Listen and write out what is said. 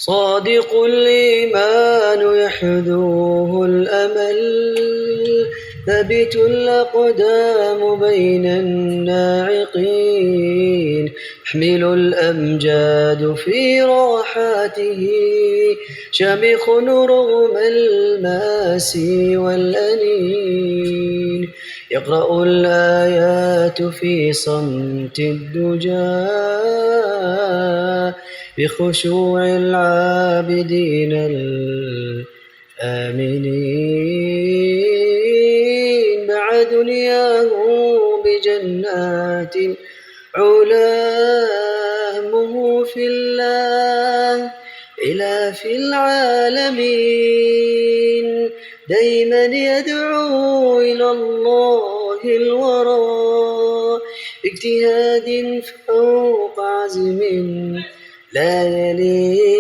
صادق الإيمان يحدوه الأمل، ثبت الأقدام بين الناعقين، يحمل الأمجاد في راحاته، شامخ رغم الماسي والأنين، يقرأ الآيات في صمت الدجى بخشوع العابدين الآمنين، مع دنياه بجنات علا، همه في الله إله في العالمين، دايما يدعو إلى الله الورى، باجتهاد فوق عزم لا يلين.